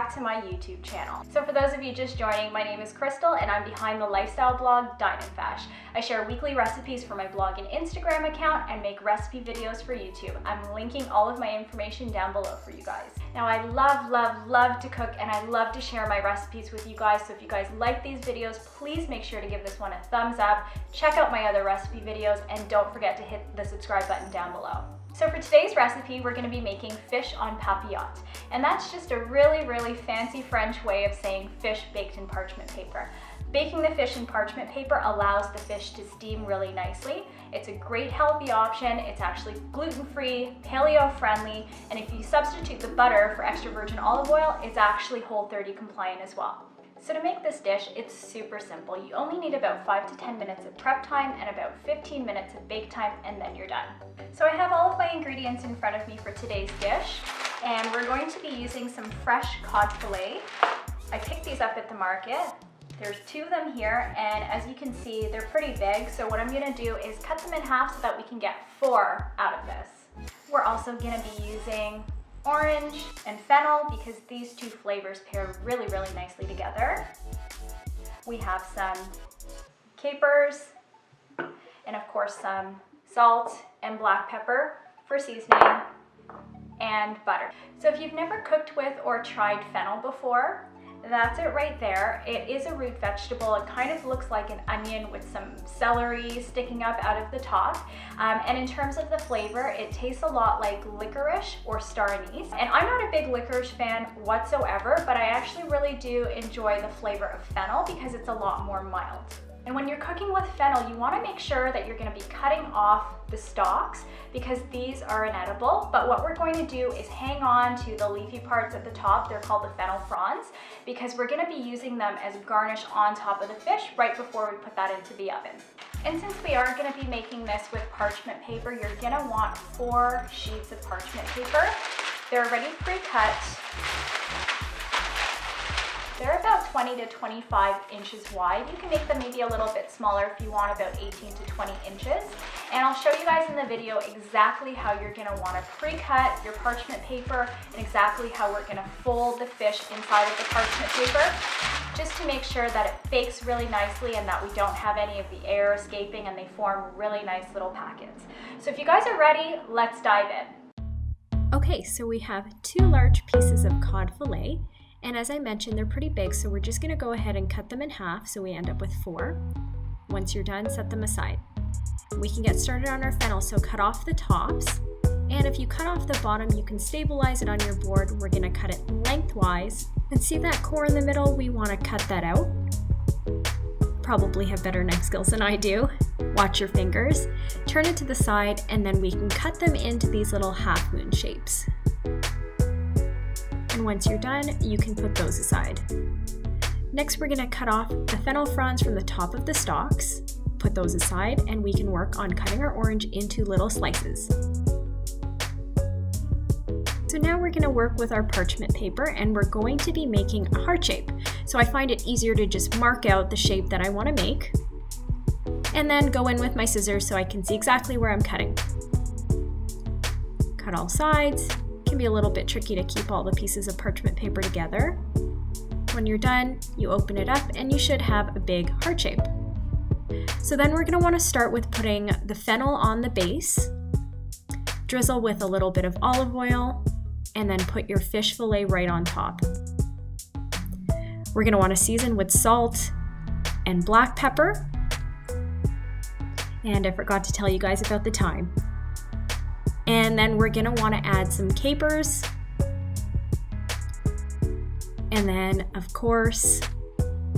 back to my YouTube channel. So for those of you just joining, my name is Crystal and I'm behind the lifestyle blog Dine and Fash. I share weekly recipes for my blog and Instagram account and make recipe videos for YouTube. I'm linking all of my information down below for you guys. Now I love to cook and I love to share my recipes with you guys, so if you guys like these videos, please make sure to give this one a thumbs up, check out my other recipe videos, and don't forget to hit the subscribe button down below. So for today's recipe, we're going to be making fish en papillote, and that's just a really fancy French way of saying fish baked in parchment paper. Baking the fish in parchment paper allows the fish to steam really nicely. It's a great healthy option. It's actually gluten-free, paleo-friendly, and if you substitute the butter for extra virgin olive oil, it's actually Whole30 compliant as well. So to make this dish, it's super simple. You only need about 5 to 10 minutes of prep time and about 15 minutes of bake time, and then you're done. So I have all of my ingredients in front of me for today's dish, and we're going to be using some fresh cod fillet. I picked these up at the market. There's 2 of them here, and as you can see, they're pretty big. So what I'm gonna do is cut them in half so that we can get 4 out of this. We're also gonna be using orange and fennel because these 2 flavors pair really nicely together. We have some capers and of course some salt and black pepper for seasoning and butter. So if you've never cooked with or tried fennel before, that's it right there. It is a root vegetable. It kind of looks like an onion with some celery sticking up out of the top. And in terms of the flavor, it tastes a lot like licorice or star anise. And I'm not a big licorice fan whatsoever, but I actually really do enjoy the flavor of fennel because it's a lot more mild. And when you're cooking with fennel, you want to make sure that you're going to be cutting off the stalks because these are inedible. But what we're going to do is hang on to the leafy parts at the top. They're called the fennel fronds because we're going to be using them as garnish on top of the fish right before we put that into the oven. And since we are going to be making this with parchment paper, you're going to want 4 sheets of parchment paper. They're already pre-cut. They're about 20 to 25 inches wide. You can make them maybe a little bit smaller if you want, about 18 to 20 inches. And I'll show you guys in the video exactly how you're gonna wanna pre-cut your parchment paper and exactly how we're gonna fold the fish inside of the parchment paper, just to make sure that it bakes really nicely and that we don't have any of the air escaping and they form really nice little packets. So if you guys are ready, let's dive in. Okay, so we have 2 large pieces of cod fillet. And as I mentioned, they're pretty big, so we're just gonna go ahead and cut them in half so we end up with 4. Once you're done, set them aside. We can get started on our fennel, so cut off the tops. And if you cut off the bottom, you can stabilize it on your board. We're gonna cut it lengthwise. And see that core in the middle? We wanna cut that out. Probably have better knife skills than I do. Watch your fingers. Turn it to the side, and then we can cut them into these little half moon shapes. And once you're done, you can put those aside. Next, we're gonna cut off the fennel fronds from the top of the stalks, put those aside, and we can work on cutting our orange into little slices. So now we're gonna work with our parchment paper and we're going to be making a heart shape. So I find it easier to just mark out the shape that I wanna make and then go in with my scissors so I can see exactly where I'm cutting. Cut all sides. Can be a little bit tricky to keep all the pieces of parchment paper together. When you're done, you open it up and you should have a big heart shape. So then we're going to want to start with putting the fennel on the base, drizzle with a little bit of olive oil, and then put your fish fillet right on top. We're going to want to season with salt and black pepper. And I forgot to tell you guys about the thyme. And then we're gonna wanna add some capers. And then, of course,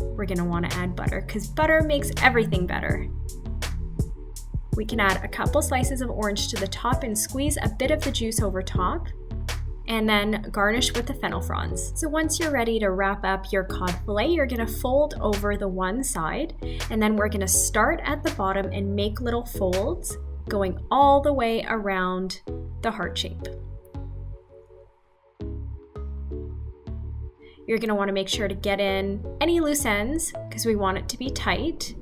we're gonna wanna add butter because butter makes everything better. We can add a couple slices of orange to the top and squeeze a bit of the juice over top, and then garnish with the fennel fronds. So once you're ready to wrap up your cod fillet, you're gonna fold over the one side, and then we're gonna start at the bottom and make little folds going all the way around the heart shape. You're going to want to make sure to get in any loose ends because we want it to be tight.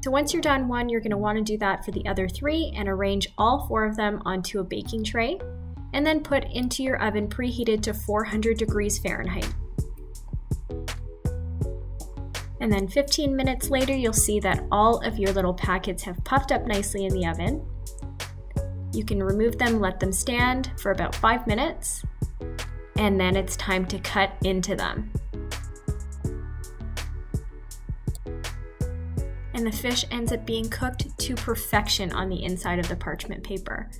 So once you're done one, you're going to want to do that for the other 3 and arrange all 4 of them onto a baking tray. and then put into your oven preheated to 400 degrees Fahrenheit. And then 15 minutes later, you'll see that all of your little packets have puffed up nicely in the oven. You can remove them, let them stand for about 5 minutes, and then it's time to cut into them. And the fish ends up being cooked to perfection on the inside of the parchment paper.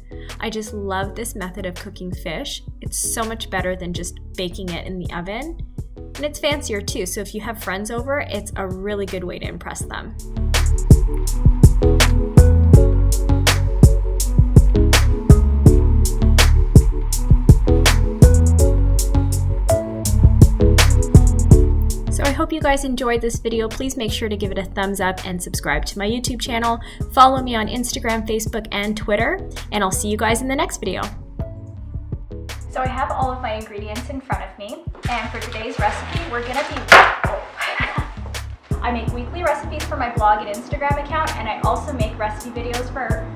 I just love this method of cooking fish. It's so much better than just baking it in the oven. And it's fancier too, so if you have friends over, it's a really good way to impress them. So I hope you guys enjoyed this video. Please make sure to give it a thumbs up and subscribe to my YouTube channel. Follow me on Instagram, Facebook, and Twitter, and I'll see you guys in the next video. So I have all of my ingredients in front of me, and for today's recipe, we're gonna be, I make weekly recipes for my blog and Instagram account, and I also make recipe videos for